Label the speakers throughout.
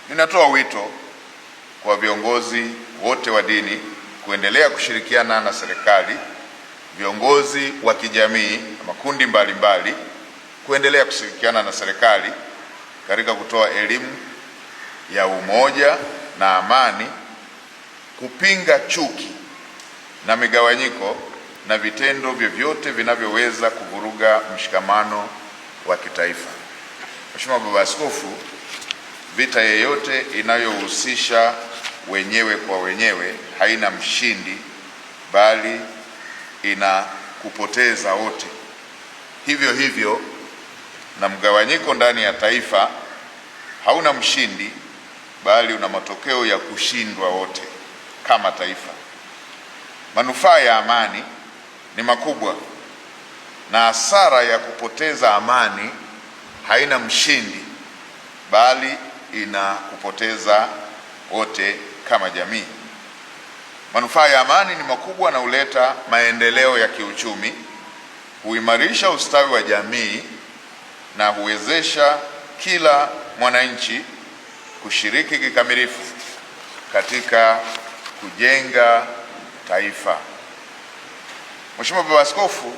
Speaker 1: Ninatoa wito kwa viongozi wote wa dini kuendelea kushirikiana na serikali, viongozi wa kijamii na makundi mbalimbali kuendelea kushirikiana na serikali katika kutoa elimu ya umoja na amani, kupinga chuki na migawanyiko na vitendo vyovyote vinavyoweza kuvuruga mshikamano wa kitaifa. Mheshimiwa Baba Askofu, vita yeyote inayohusisha wenyewe kwa wenyewe haina mshindi, bali ina kupoteza wote. Hivyo hivyo na mgawanyiko ndani ya taifa hauna mshindi, bali una matokeo ya kushindwa wote kama taifa. Manufaa ya amani ni makubwa, na hasara ya kupoteza amani haina mshindi, bali ina kupoteza wote kama jamii. Manufaa ya amani ni makubwa na huleta maendeleo ya kiuchumi, huimarisha ustawi wa jamii na huwezesha kila mwananchi kushiriki kikamilifu katika kujenga taifa. Mheshimiwa Baba Askofu,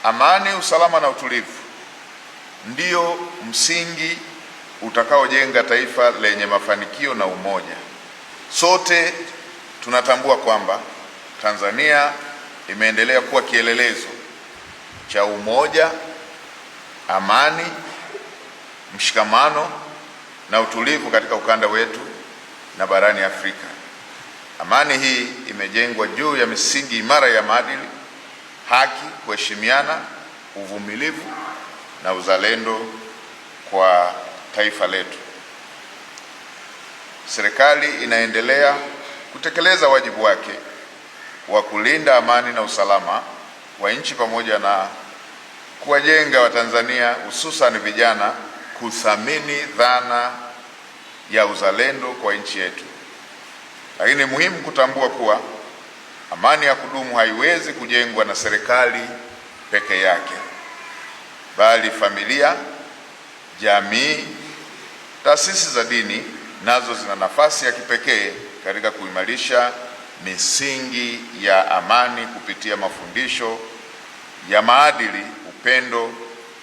Speaker 1: amani, usalama na utulivu ndio msingi utakaojenga taifa lenye mafanikio na umoja. Sote tunatambua kwamba Tanzania imeendelea kuwa kielelezo cha umoja, amani, mshikamano na utulivu katika ukanda wetu na barani Afrika. Amani hii imejengwa juu ya misingi imara ya maadili, haki, kuheshimiana, uvumilivu na uzalendo kwa taifa letu. Serikali inaendelea kutekeleza wajibu wake wa kulinda amani na usalama wa nchi pamoja na kuwajenga Watanzania, hususan vijana, kuthamini dhana ya uzalendo kwa nchi yetu. Lakini muhimu kutambua kuwa amani ya kudumu haiwezi kujengwa na serikali peke yake, bali familia, jamii, taasisi za dini nazo zina nafasi ya kipekee katika kuimarisha misingi ya amani kupitia mafundisho ya maadili, upendo,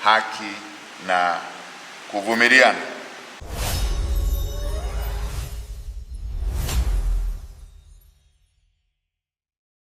Speaker 1: haki na kuvumiliana.